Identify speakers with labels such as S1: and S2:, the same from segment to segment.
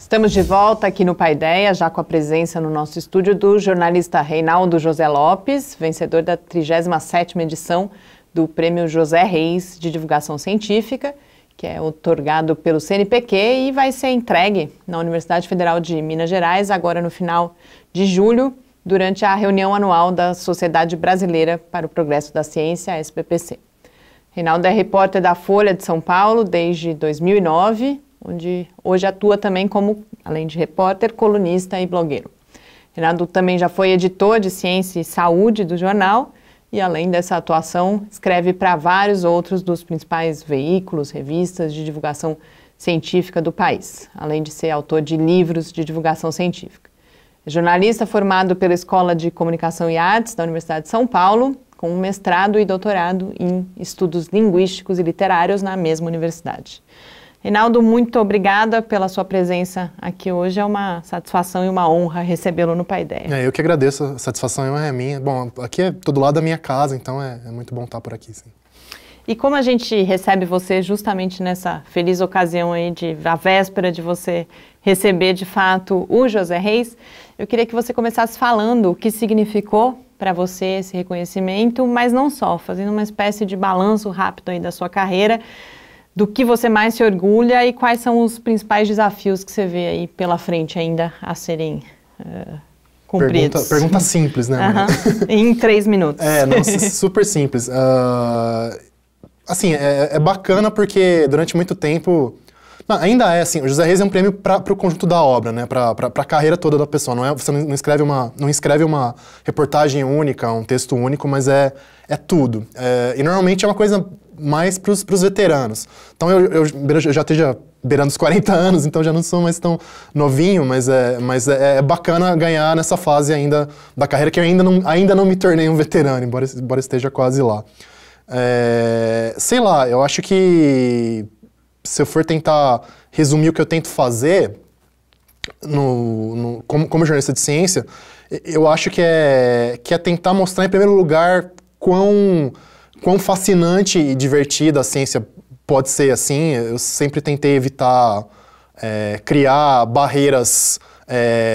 S1: Estamos de volta aqui no Paideia, já com a presença no nosso estúdio do jornalista Reinaldo José Lopes, vencedor da 37ª edição do Prêmio José Reis de Divulgação Científica, que é outorgado pelo CNPq e vai ser entregue na Universidade Federal de Minas Gerais, agora no final de julho, durante a reunião anual da Sociedade Brasileira para o Progresso da Ciência, a SBPC. Reinaldo é repórter da Folha de São Paulo desde 2009, onde hoje atua também como, além de repórter, colunista e blogueiro. Reinaldo também já foi editor de Ciência e Saúde do jornal e, além dessa atuação, escreve para vários outros dos principais veículos, revistas de divulgação científica do país, além de ser autor de livros de divulgação científica. É jornalista formado pela Escola de Comunicação e Artes da Universidade de São Paulo, com um mestrado e doutorado em estudos linguísticos e literários na mesma universidade. Reinaldo, muito obrigada pela sua presença aqui hoje. É uma satisfação e uma honra recebê-lo no Paideia.
S2: Eu que agradeço, a satisfação é minha. Bom, aqui é todo lado da minha casa, então é muito bom estar por aqui, sim.
S1: E como a gente recebe você justamente nessa feliz ocasião aí a véspera de você receber de fato o José Reis, eu queria que você começasse falando o que significou para você esse reconhecimento, mas não só, fazendo uma espécie de balanço rápido aí da sua carreira, do que você mais se orgulha e quais são os principais desafios que você vê aí pela frente ainda a serem cumpridos.
S2: Pergunta simples, né?
S1: Em 3 minutos.
S2: Nossa, super simples. Assim, é bacana porque durante muito tempo... Ainda é assim, o José Reis é um prêmio para o conjunto da obra, né? Para a carreira toda da pessoa. Você não escreve uma reportagem única, um texto único, mas é tudo. E normalmente é uma coisa mais para os veteranos. Então eu já esteja beirando os 40 anos, então já não sou mais tão novinho, mas é bacana ganhar nessa fase ainda da carreira, que eu ainda não me tornei um veterano, embora esteja quase lá. Sei lá, eu acho que se eu for tentar resumir o que eu tento fazer como jornalista de ciência, eu acho que é tentar mostrar, em primeiro lugar, quão fascinante e divertida a ciência pode ser assim. Eu sempre tentei evitar criar barreiras,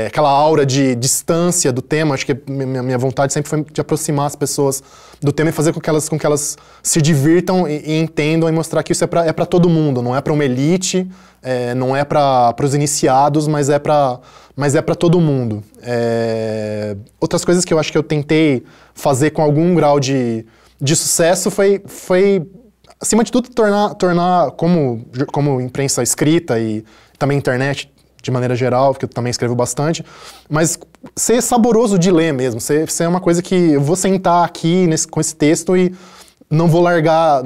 S2: aquela aura de distância do tema. Acho que minha vontade sempre foi de aproximar as pessoas do tema e fazer com que elas se divirtam e entendam e mostrar que isso é para todo mundo, não é para uma elite, não é para os iniciados, mas é para todo mundo. Outras coisas que eu acho que eu tentei fazer com algum grau de sucesso foi acima de tudo, tornar como imprensa escrita e também internet, de maneira geral, porque eu também escrevo bastante, mas ser saboroso de ler mesmo, ser uma coisa que eu vou sentar aqui com esse texto e não vou largar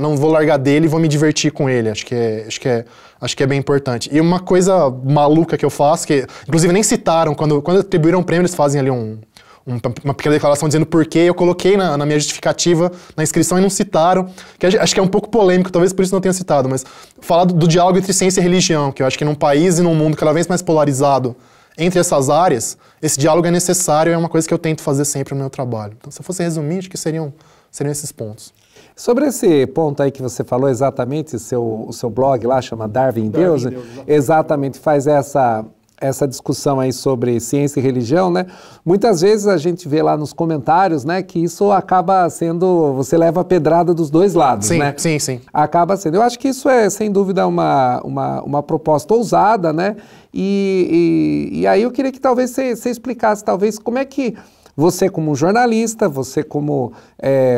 S2: dele e vou me divertir com ele. Acho que é bem importante. E uma coisa maluca que eu faço, que inclusive nem citaram, quando atribuíram o prêmio, eles fazem ali uma pequena declaração dizendo por quê. Eu coloquei na minha justificativa, na inscrição, e não citaram, que acho que é um pouco polêmico, talvez por isso não tenha citado, mas falar do diálogo entre ciência e religião, que eu acho que num país e num mundo cada vez mais polarizado entre essas áreas, esse diálogo é necessário e é uma coisa que eu tento fazer sempre no meu trabalho. Então, se eu fosse resumir, acho que seriam esses pontos.
S3: Sobre esse ponto aí que você falou exatamente, o seu blog lá chama Darwin em Deus, né? Exatamente, faz essa discussão aí sobre ciência e religião, né? Muitas vezes a gente vê lá nos comentários, né, que isso acaba sendo, você leva a pedrada dos dois lados,
S2: sim,
S3: né?
S2: Sim.
S3: Acaba sendo. Eu acho que isso é, sem dúvida, uma proposta ousada, né? E aí eu queria que talvez você explicasse, talvez, como é que você, como jornalista, você como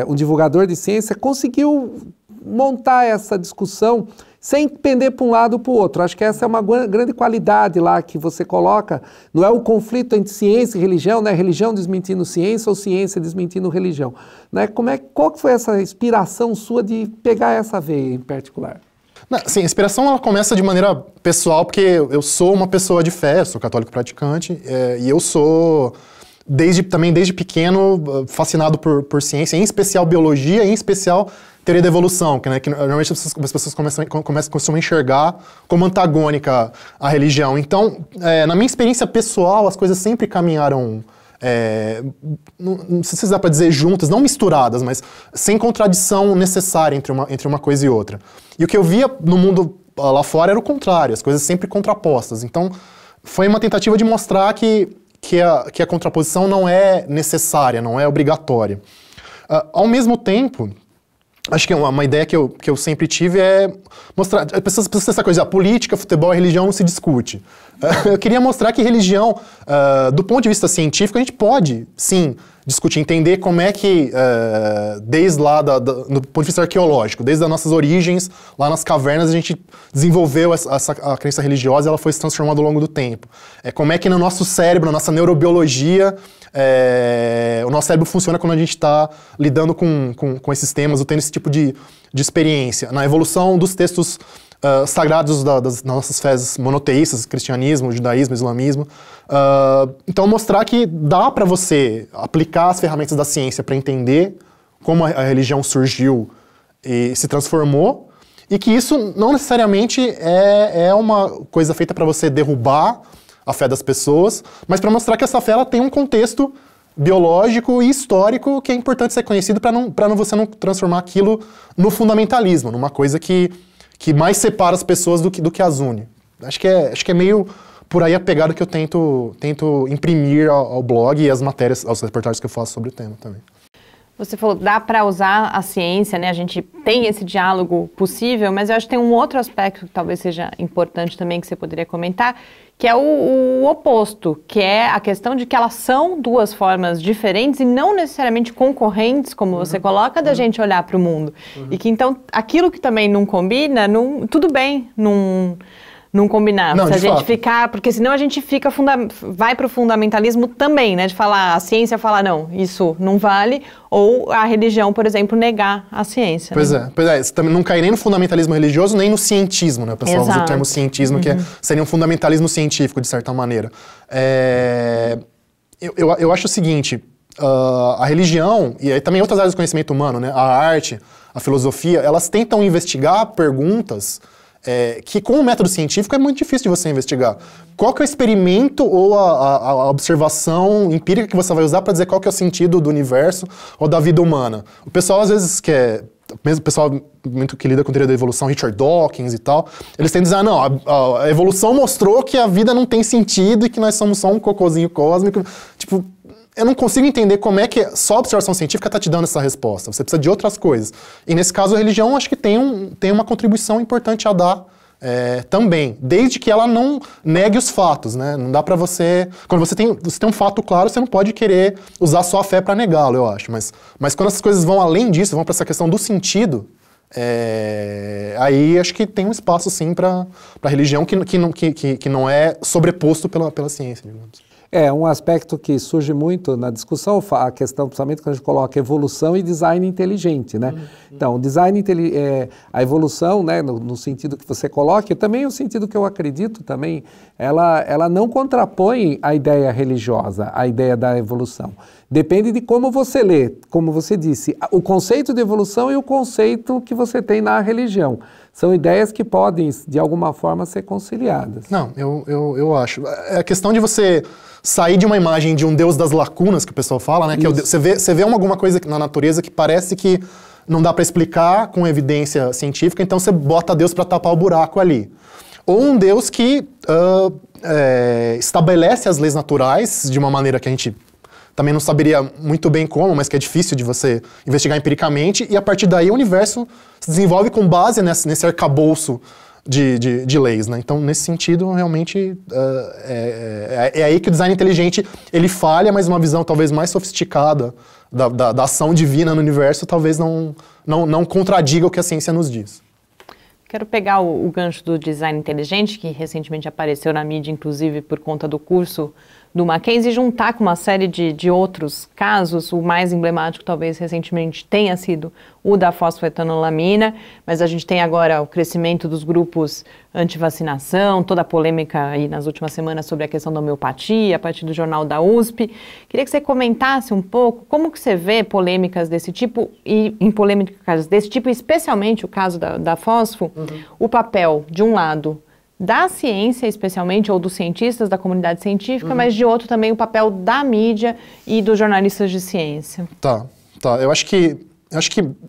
S3: um divulgador de ciência, conseguiu montar essa discussão sem pender para um lado ou para o outro. Acho que essa é uma grande qualidade lá que você coloca. Não é o conflito entre ciência e religião, né? Religião desmentindo ciência ou ciência desmentindo religião. Né? Qual que foi essa inspiração sua de pegar essa veia em particular?
S2: Sim, a inspiração ela começa de maneira pessoal, porque eu sou uma pessoa de fé, sou católico praticante, e eu sou... Desde pequeno, fascinado por ciência, em especial biologia, em especial teoria da evolução, que normalmente as pessoas costumam enxergar como antagônica à religião. Então, na minha experiência pessoal, as coisas sempre caminharam, não sei se dá para dizer juntas, não misturadas, mas sem contradição necessária entre uma coisa e outra. E o que eu via no mundo lá fora era o contrário, as coisas sempre contrapostas. Então, foi uma tentativa de mostrar que a contraposição não é necessária, não é obrigatória. Ao mesmo tempo, acho que uma ideia que eu sempre tive é mostrar... As pessoas precisam ter essa coisa, política, futebol e religião não se discute. Eu queria mostrar que religião, do ponto de vista científico, a gente pode, sim, discutir, entender como é que, desde lá, do ponto de vista arqueológico, desde as nossas origens, lá nas cavernas, a gente desenvolveu a crença religiosa e ela foi se transformando ao longo do tempo. Como é que no nosso cérebro, na nossa neurobiologia, o nosso cérebro funciona quando a gente está lidando com esses temas, ou tendo esse tipo de experiência. Na evolução dos textos sagrados das nossas fés monoteístas, cristianismo, judaísmo, islamismo. Então mostrar que dá para você aplicar as ferramentas da ciência para entender como a religião surgiu e se transformou, e que isso não necessariamente é uma coisa feita para você derrubar a fé das pessoas, mas para mostrar que essa fé ela tem um contexto biológico e histórico que é importante ser conhecido para você não transformar aquilo no fundamentalismo, numa coisa que mais separa as pessoas do que as une. Acho que é meio por aí a pegada que eu tento imprimir ao blog e às matérias, aos reportagens que eu faço sobre o tema também.
S1: Você falou, dá para usar a ciência, né? A gente tem esse diálogo possível, mas eu acho que tem um outro aspecto que talvez seja importante também que você poderia comentar, que é o oposto, que é a questão de que elas são duas formas diferentes e não necessariamente concorrentes, como você coloca, da gente olhar para o mundo. E que então, aquilo que também não combina, tudo bem não combinar.
S2: Não,
S1: se a gente
S2: fato.
S1: ficar, porque senão a gente vai para o fundamentalismo também, né? De falar, a ciência fala, não, isso não vale, ou a religião, por exemplo, negar a ciência.
S2: Pois
S1: né?
S2: Você também não cai nem no fundamentalismo religioso, nem no cientismo, né? O pessoal usa o termo cientismo, que seria um fundamentalismo científico, de certa maneira. Eu acho o seguinte, a religião, e aí também outras áreas do conhecimento humano, né? A arte, a filosofia, elas tentam investigar perguntas que com o método científico é muito difícil de você investigar. Qual que é o experimento ou a observação empírica que você vai usar para dizer qual que é o sentido do universo ou da vida humana? O pessoal às vezes mesmo o pessoal muito que lida com teoria da evolução, Richard Dawkins e tal, eles tendem a dizer, não, a evolução mostrou que a vida não tem sentido e que nós somos só um cocôzinho cósmico. Tipo, eu não consigo entender como é que só a observação científica está te dando essa resposta. Você precisa de outras coisas. E nesse caso, a religião, acho que tem uma contribuição importante a dar também. Desde que ela não negue os fatos, né? Não dá para você... Quando você tem um fato claro, você não pode querer usar só a fé para negá-lo, eu acho. Mas quando essas coisas vão além disso, vão para essa questão do sentido, aí acho que tem um espaço, sim, para a religião que não é sobreposto pela ciência, digamos.
S3: Um aspecto que surge muito na discussão, a questão, principalmente quando a gente coloca evolução e design inteligente, né? Então, o design, a evolução, né, no sentido que você coloca, e também o sentido que eu acredito também, ela não contrapõe a ideia religiosa, a ideia da evolução. Depende de como você lê, como você disse, o conceito de evolução e o conceito que você tem na religião. São ideias que podem, de alguma forma, ser conciliadas.
S2: Não, eu acho. É a questão de você sair de uma imagem de um Deus das lacunas, que o pessoal fala, né? Que você vê alguma coisa na natureza que parece que não dá para explicar com evidência científica, então você bota Deus para tapar o buraco ali. Ou um Deus que estabelece as leis naturais de uma maneira que a gente também não saberia muito bem como, mas que é difícil de você investigar empiricamente, e a partir daí o universo se desenvolve com base nesse arcabouço de leis, né? Então, nesse sentido, realmente, é aí que o design inteligente, ele falha, mas uma visão talvez mais sofisticada da ação divina no universo, talvez não contradiga o que a ciência nos diz.
S1: Quero pegar o gancho do design inteligente, que recentemente apareceu na mídia, inclusive por conta do curso do Mackenzie, e juntar com uma série de outros casos. O mais emblemático talvez recentemente tenha sido o da fosfetanolamina, mas a gente tem agora o crescimento dos grupos anti-vacinação, toda a polêmica aí nas últimas semanas sobre a questão da homeopatia, a partir do jornal da USP. Queria que você comentasse um pouco como que você vê polêmicas desse tipo, e em polêmicas desse tipo, especialmente o caso da fosfo, o papel, de um lado, da ciência, especialmente, ou dos cientistas da comunidade científica, mas de outro também o papel da mídia e dos jornalistas de ciência.
S2: Tá. Eu acho que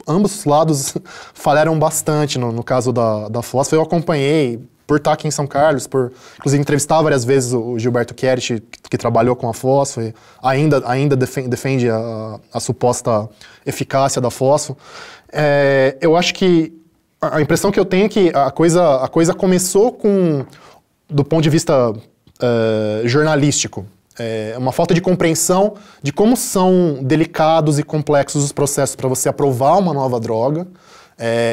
S2: ambos os lados falharam bastante no caso da fósforo. Eu acompanhei por estar aqui em São Carlos, por inclusive entrevistar várias vezes o Gilberto Chierici, que trabalhou com a fosfo e ainda defende a suposta eficácia da fosfo. Eu acho que a impressão que eu tenho é que a coisa começou do ponto de vista jornalístico, uma falta de compreensão de como são delicados e complexos os processos para você aprovar uma nova droga,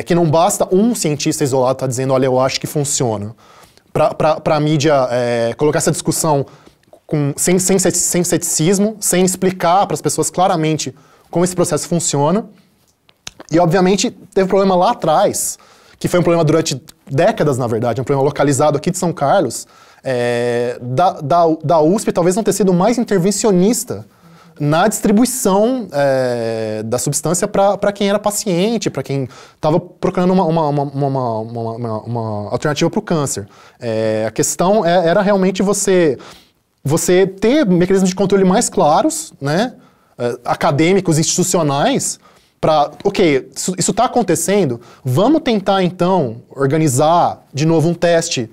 S2: que não basta um cientista isolado estar dizendo, olha, eu acho que funciona. Para a mídia colocar essa discussão sem ceticismo, sem explicar para as pessoas claramente como esse processo funciona. E, obviamente, teve problema lá atrás, que foi um problema durante décadas, na verdade, um problema localizado aqui de São Carlos, da USP talvez não ter sido mais intervencionista na distribuição da substância para quem era paciente, para quem estava procurando uma alternativa para o câncer. A questão era realmente você ter mecanismos de controle mais claros, né, acadêmicos, institucionais, para, ok, isso está acontecendo, vamos tentar então organizar de novo um teste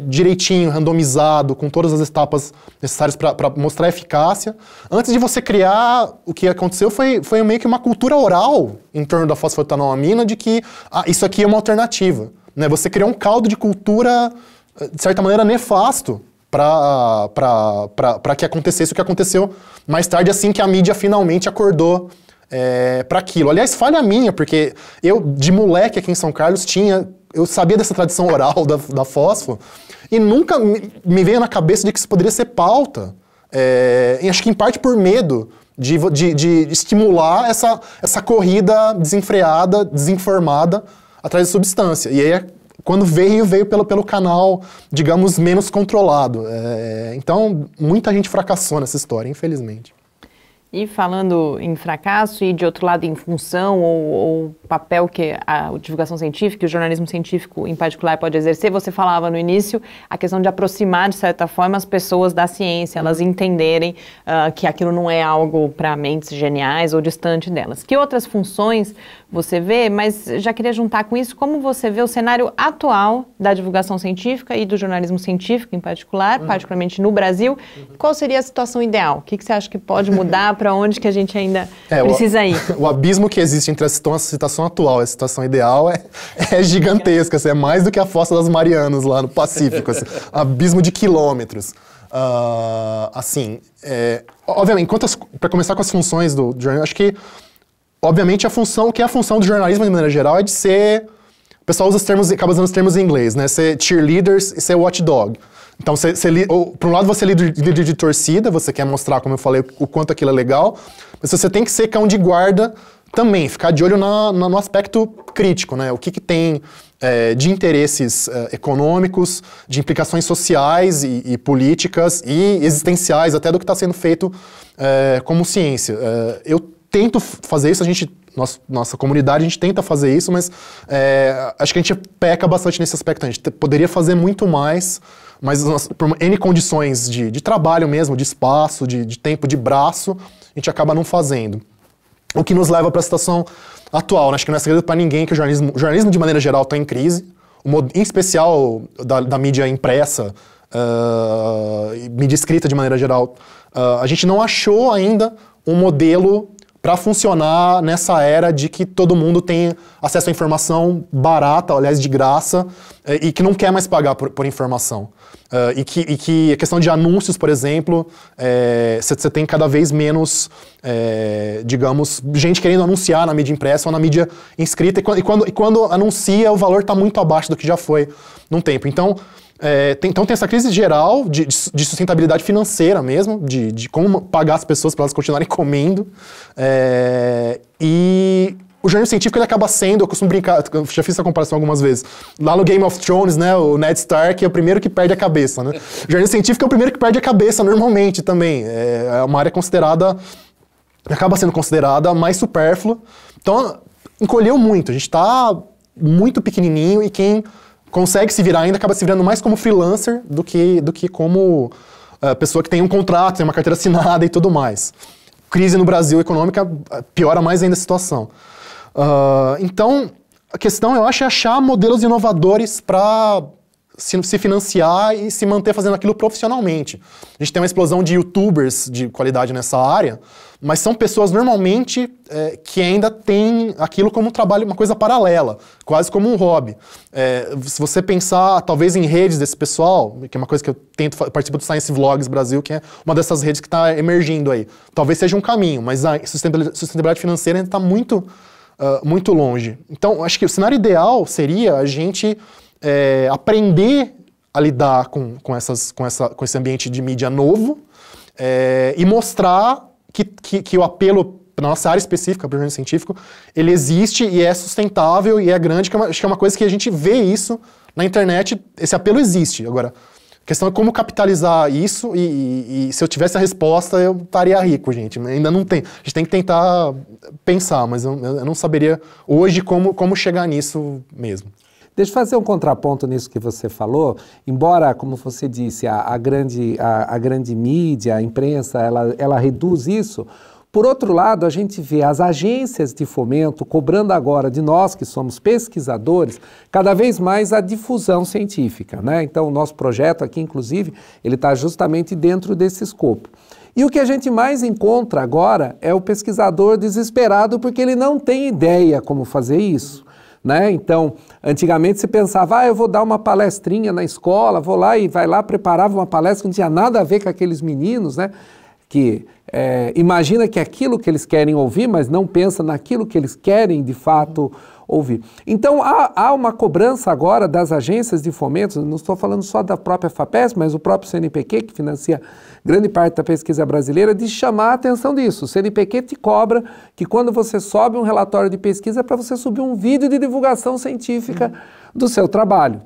S2: direitinho, randomizado, com todas as etapas necessárias para mostrar eficácia. Antes de você criar, o que aconteceu foi meio que uma cultura oral em torno da fosfetanolamina de que isso aqui é uma alternativa. Né? Você criou um caldo de cultura, de certa maneira, nefasto para que acontecesse o que aconteceu mais tarde, assim que a mídia finalmente acordou para aquilo. Aliás, falha minha, porque eu, de moleque aqui em São Carlos, eu sabia dessa tradição oral da fosfo e nunca me veio na cabeça de que isso poderia ser pauta. Acho que em parte por medo de estimular essa corrida desenfreada, desinformada atrás da substância. E aí, quando veio pelo canal, digamos, menos controlado. Então, muita gente fracassou nessa história, infelizmente.
S1: E falando em fracasso e, de outro lado, em função ou papel que a divulgação científica e o jornalismo científico, em particular, pode exercer, você falava no início a questão de aproximar, de certa forma, as pessoas da ciência, elas entenderem que aquilo não é algo para mentes geniais ou distante delas. Que outras funções você vê? Mas já queria juntar com isso, como você vê o cenário atual da divulgação científica e do jornalismo científico, em particular, particularmente no Brasil. Qual seria a situação ideal? O que você acha que pode mudar? Para onde que a gente ainda precisa ir?
S2: O abismo que existe entre a situação atual e a situação ideal é gigantesca. É mais do que a Fossa das Marianas lá no Pacífico. Abismo de quilômetros. Obviamente, para começar com as funções do jornalismo, acho que, obviamente, a função do jornalismo, de maneira geral, é de ser... O pessoal acaba usando os termos em inglês, né? Ser cheerleaders e ser watchdog. Então, por um lado, você é líder de torcida, você quer mostrar, como eu falei, o quanto aquilo é legal, mas você tem que ser cão de guarda também, ficar de olho no aspecto crítico, né? O que tem de interesses econômicos, de implicações sociais e políticas e existenciais, até do que está sendo feito como ciência. Eu tento fazer isso, nossa comunidade, a gente tenta fazer isso, mas acho que a gente peca bastante nesse aspecto. A gente poderia fazer muito mais, mas por N condições de trabalho mesmo, de espaço, de tempo, de braço, a gente acaba não fazendo. O que nos leva para a situação atual, né? Acho que não é segredo para ninguém que o jornalismo de maneira geral está em crise, em especial da mídia impressa, mídia escrita de maneira geral. A gente não achou ainda um modelo para funcionar nessa era de que todo mundo tem acesso à informação barata, aliás, de graça, e que não quer mais pagar por informação. E que a questão de anúncios, por exemplo, você tem cada vez menos, digamos, gente querendo anunciar na mídia impressa ou na mídia inscrita, e quando anuncia, o valor está muito abaixo do que já foi num tempo. Então, tem essa crise geral de sustentabilidade financeira mesmo, de como pagar as pessoas para elas continuarem comendo. E o jornalismo científico ele acaba sendo, eu costumo brincar, eu já fiz essa comparação algumas vezes, lá no Game of Thrones, né, o Ned Stark é o primeiro que perde a cabeça, né? O jornalismo científico é o primeiro que perde a cabeça normalmente também. É uma área acaba sendo considerada mais supérflua. Então, encolheu muito, a gente está muito pequenininho e quem consegue se virar ainda, acaba se virando mais como freelancer do que como pessoa que tem um contrato, tem uma carteira assinada e tudo mais. Crise no Brasil econômica piora mais ainda a situação. Então, a questão, eu acho, é achar modelos inovadores para se financiar e se manter fazendo aquilo profissionalmente. A gente tem uma explosão de youtubers de qualidade nessa área, mas são pessoas normalmente que ainda têm aquilo como um trabalho, uma coisa paralela, quase como um hobby. Se você pensar, talvez, em redes desse pessoal, que é uma coisa que eu participo do Science Vlogs Brasil, que é uma dessas redes que está emergindo aí. Talvez seja um caminho, mas a sustentabilidade financeira ainda está muito longe. Então, acho que o cenário ideal seria a gente aprender a lidar com esse ambiente de mídia novo e mostrar que o apelo na nossa área específica, para o jornalismo científico, ele existe e é sustentável e é grande, acho que é uma coisa que a gente vê isso na internet, esse apelo existe. Agora, a questão é como capitalizar isso e se eu tivesse a resposta, eu estaria rico, gente. Ainda não tem. A gente tem que tentar pensar, mas eu não saberia hoje como chegar nisso mesmo.
S3: Deixa eu fazer um contraponto nisso que você falou. Embora, como você disse, a grande mídia, a imprensa, ela reduz isso. Por outro lado, a gente vê as agências de fomento cobrando agora de nós, que somos pesquisadores, cada vez mais a difusão científica, né? Então, o nosso projeto aqui, inclusive, ele está justamente dentro desse escopo. E o que a gente mais encontra agora é o pesquisador desesperado porque ele não tem ideia como fazer isso. Né? Então, antigamente se pensava, eu vou dar uma palestrinha na escola, vou lá e vai lá, preparava uma palestra que não tinha nada a ver com aqueles meninos, né? Que imagina que é aquilo que eles querem ouvir, mas não pensa naquilo que eles querem de fato ouvir. Então, há uma cobrança agora das agências de fomento, não estou falando só da própria FAPESP, mas o próprio CNPq, que financia grande parte da pesquisa brasileira, de chamar a atenção disso. O CNPq te cobra que quando você sobe um relatório de pesquisa é para você subir um vídeo de divulgação científica do seu trabalho,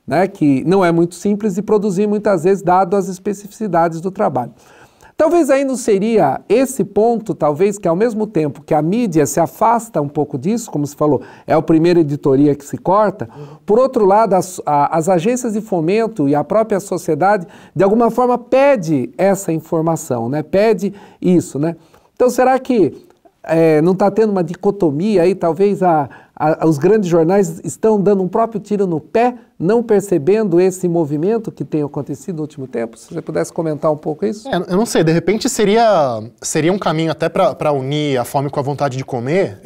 S3: né? Que não é muito simples de produzir muitas vezes, dado as especificidades do trabalho. Talvez aí não seria esse ponto, talvez, que ao mesmo tempo que a mídia se afasta um pouco disso, como se falou, é a primeira editoria que se corta, por outro lado, as agências de fomento e a própria sociedade, de alguma forma, pede essa informação, né? Pede isso, né? Então, será que não está tendo uma dicotomia aí? Talvez os grandes jornais estão dando um próprio tiro no pé, não percebendo esse movimento que tem acontecido no último tempo? Se você pudesse comentar um pouco isso.
S2: Eu não sei, de repente seria um caminho até para unir a fome com a vontade de comer.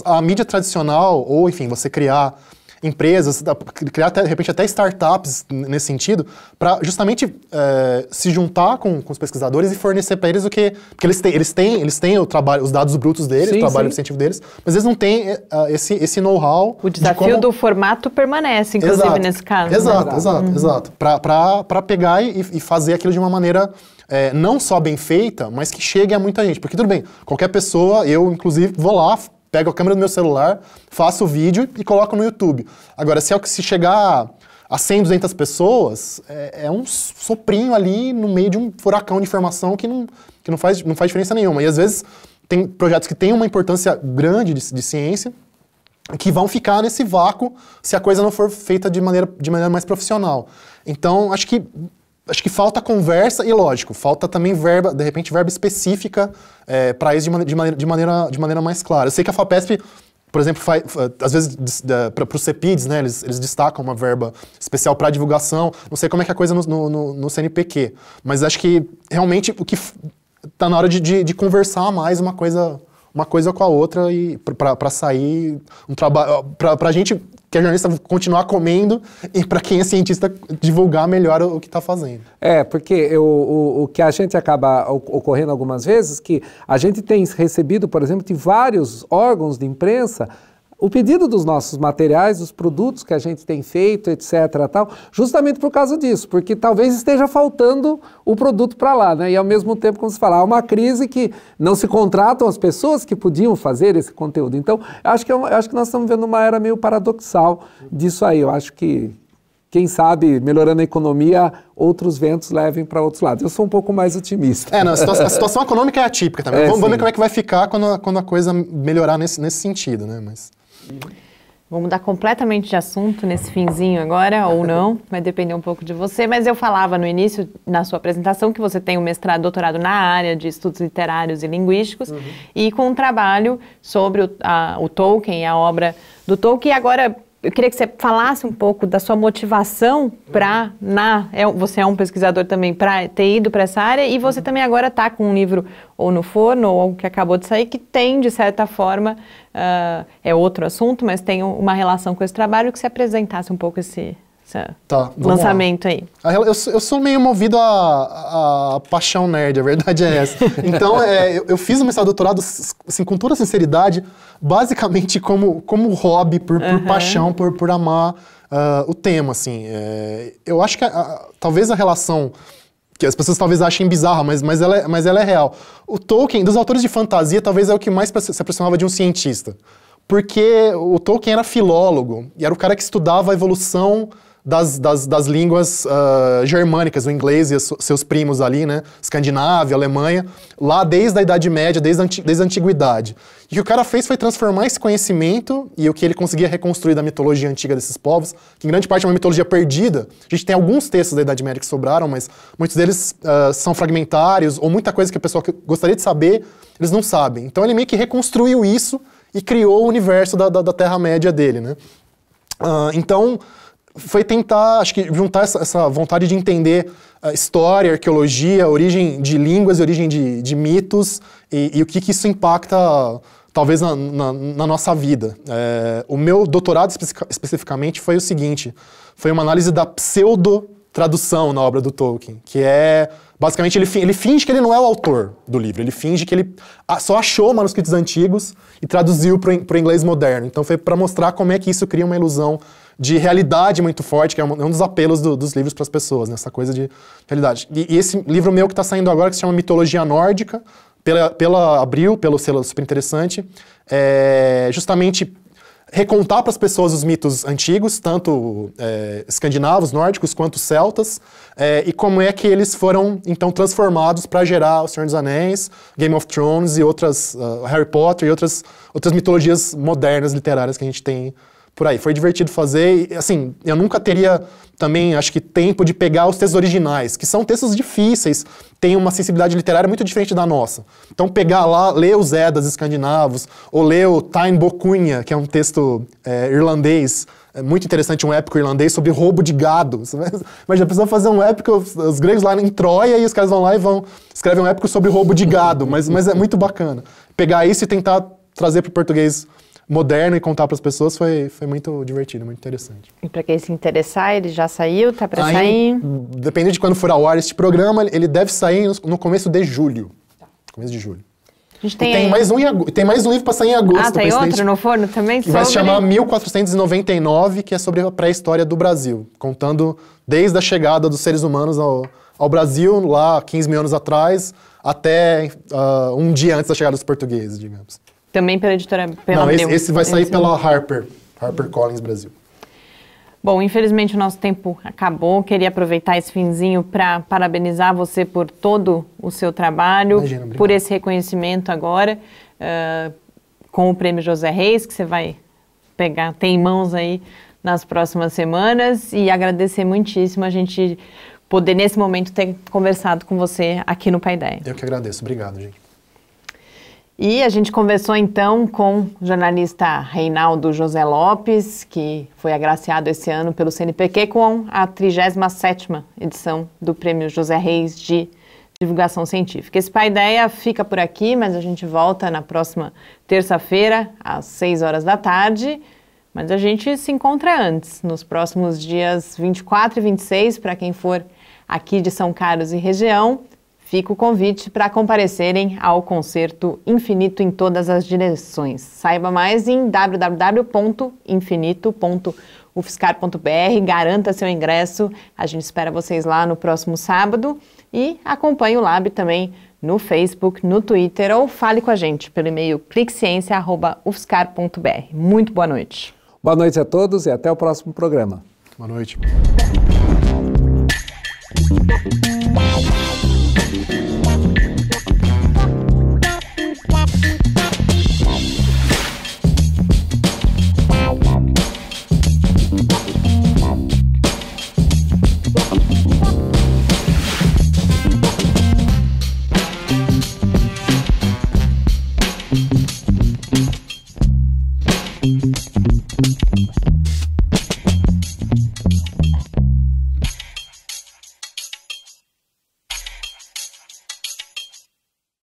S2: A mídia tradicional, ou enfim, você criar empresas, criar de repente até startups nesse sentido, para justamente se juntar com os pesquisadores e fornecer para eles o que... Porque eles têm o trabalho, os dados brutos deles, sim, o trabalho científico deles, mas eles não têm esse know-how.
S1: O desafio do formato permanece, inclusive, nesse caso.
S2: Exato. Para pegar e fazer aquilo de uma maneira não só bem feita, mas que chegue a muita gente. Porque tudo bem, qualquer pessoa, eu inclusive vou lá, pego a câmera do meu celular, faço o vídeo e coloco no YouTube. Agora, se chegar a 100, 200 pessoas, é um soprinho ali no meio de um furacão de informação que não faz diferença nenhuma. E às vezes tem projetos que têm uma importância grande de ciência que vão ficar nesse vácuo se a coisa não for feita de maneira mais profissional. Então, acho que falta conversa e, lógico, falta também verba, de repente, verba específica para isso de maneira mais clara. Eu sei que a FAPESP, por exemplo, às vezes, para os CEPIDs, né, eles destacam uma verba especial para divulgação. Não sei como é que é a coisa no CNPq, mas acho que, realmente, o que está na hora de conversar mais uma coisa com a outra e para sair um trabalho, para a gente que é jornalista continuar comendo e para quem é cientista divulgar melhor o que está fazendo.
S3: Porque o que a gente acaba ocorrendo algumas vezes, que a gente tem recebido, por exemplo, de vários órgãos de imprensa, o pedido dos nossos materiais, dos produtos que a gente tem feito, etc. tal, justamente por causa disso, porque talvez esteja faltando o produto para lá, né? E ao mesmo tempo, como se fala, há uma crise que não se contratam as pessoas que podiam fazer esse conteúdo. Então, eu acho que nós estamos vendo uma era meio paradoxal disso aí. Eu acho que, quem sabe, melhorando a economia, outros ventos levem para outros lados. Eu sou um pouco mais otimista.
S2: A situação econômica é atípica também. Vamos ver como é que vai ficar quando a coisa melhorar nesse sentido, né?
S1: Vamos mudar completamente de assunto nesse finzinho agora, ou não, vai depender um pouco de você, mas eu falava no início, na sua apresentação, que você tem um mestrado, doutorado na área de estudos literários e linguísticos, e com um trabalho sobre o Tolkien, a obra do Tolkien, e agora, eu queria que você falasse um pouco da sua motivação para, você é um pesquisador também, para ter ido para essa área, e você também agora está com um livro ou no forno, ou algo que acabou de sair, que tem, de certa forma, é outro assunto, mas tem uma relação com esse trabalho, que você apresentasse um pouco esse lançamento aí.
S2: Eu sou meio movido a paixão nerd, a verdade é essa. Então, eu fiz o mestrado e doutorado, assim, com toda sinceridade, basicamente como hobby, por paixão, por amar o tema, assim. Eu acho que talvez a relação, que as pessoas talvez achem bizarra, mas ela é real. O Tolkien, dos autores de fantasia, talvez é o que mais se aproximava de um cientista. Porque o Tolkien era filólogo, e era o cara que estudava a evolução das línguas germânicas, o inglês e seus primos ali, né? Escandinávia, Alemanha, lá desde a Idade Média, desde a Antiguidade. E o que o cara fez foi transformar esse conhecimento e o que ele conseguia reconstruir da mitologia antiga desses povos, que em grande parte é uma mitologia perdida. A gente tem alguns textos da Idade Média que sobraram, mas muitos deles são fragmentários, ou muita coisa que a pessoa gostaria de saber, eles não sabem. Então ele meio que reconstruiu isso e criou o universo da Terra-média dele, né? Então, foi tentar, acho que, juntar essa vontade de entender história, arqueologia, origem de línguas, origem de mitos e o que isso impacta, talvez, na nossa vida. O meu doutorado, especificamente, foi o seguinte, foi uma análise da pseudo-tradução na obra do Tolkien, que é, basicamente, ele finge que ele não é o autor do livro, ele finge que ele só achou manuscritos antigos e traduziu para o inglês moderno. Então foi para mostrar como é que isso cria uma ilusão de realidade muito forte, que é um dos apelos dos livros para as pessoas, né? Essa coisa de realidade. E esse livro meu que está saindo agora, que se chama Mitologia Nórdica, pela Abril, pelo selo Super Interessante, é justamente recontar para as pessoas os mitos antigos, tanto escandinavos, nórdicos, quanto celtas, e como é que eles foram, então, transformados para gerar O Senhor dos Anéis, Game of Thrones e outras, Harry Potter e outras mitologias modernas, literárias que a gente tem por aí. Foi divertido fazer e, assim, eu nunca teria também, acho que, tempo de pegar os textos originais, que são textos difíceis, têm uma sensibilidade literária muito diferente da nossa. Então, pegar lá, ler os Eddas escandinavos, ou ler o Táin Bocunha, que é um texto irlandês, muito interessante, um épico irlandês sobre roubo de gado. Mas já precisa fazer um épico, os gregos lá em Troia, e os caras vão lá e escrevem um épico sobre roubo de gado, mas é muito bacana. Pegar isso e tentar trazer para o português moderno e contar para as pessoas foi muito divertido, muito interessante.
S1: E para quem se interessar, ele já saiu? Tá para sair?
S2: Depende de quando for ao ar este programa, ele deve sair no começo de julho. Começo de julho.
S1: A gente tem
S2: tem mais um livro para sair em agosto.
S1: Tem outro no forno também?
S2: Que vai se chamar 1499, que é sobre a pré-história do Brasil, contando desde a chegada dos seres humanos ao Brasil, lá 15 mil anos atrás, até um dia antes da chegada dos portugueses, digamos.
S1: Também pela editora...
S2: Não, esse vai sair pela HarperCollins Brasil.
S1: Bom, infelizmente o nosso tempo acabou. Queria aproveitar esse finzinho para parabenizar você por todo o seu trabalho, por esse reconhecimento agora, com o Prêmio José Reis, que você vai ter em mãos aí nas próximas semanas, e agradecer muitíssimo a gente poder, nesse momento, ter conversado com você aqui no Paideia.
S2: Eu que agradeço. Obrigado, gente.
S1: E a gente conversou então com o jornalista Reinaldo José Lopes, que foi agraciado esse ano pelo CNPq com a 37ª edição do Prêmio José Reis de Divulgação Científica. Esse Paideia fica por aqui, mas a gente volta na próxima terça-feira, às 6 horas da tarde. Mas a gente se encontra antes, nos próximos dias 24 e 26, para quem for aqui de São Carlos e região. Fica o convite para comparecerem ao concerto Infinito em Todas as Direções. Saiba mais em www.infinito.ufscar.br, garanta seu ingresso, a gente espera vocês lá no próximo sábado e acompanhe o Lab também no Facebook, no Twitter ou fale com a gente pelo e-mail cliqueciência@ufscar.br. Muito boa noite.
S3: Boa noite a todos e até o próximo programa.
S2: Boa noite.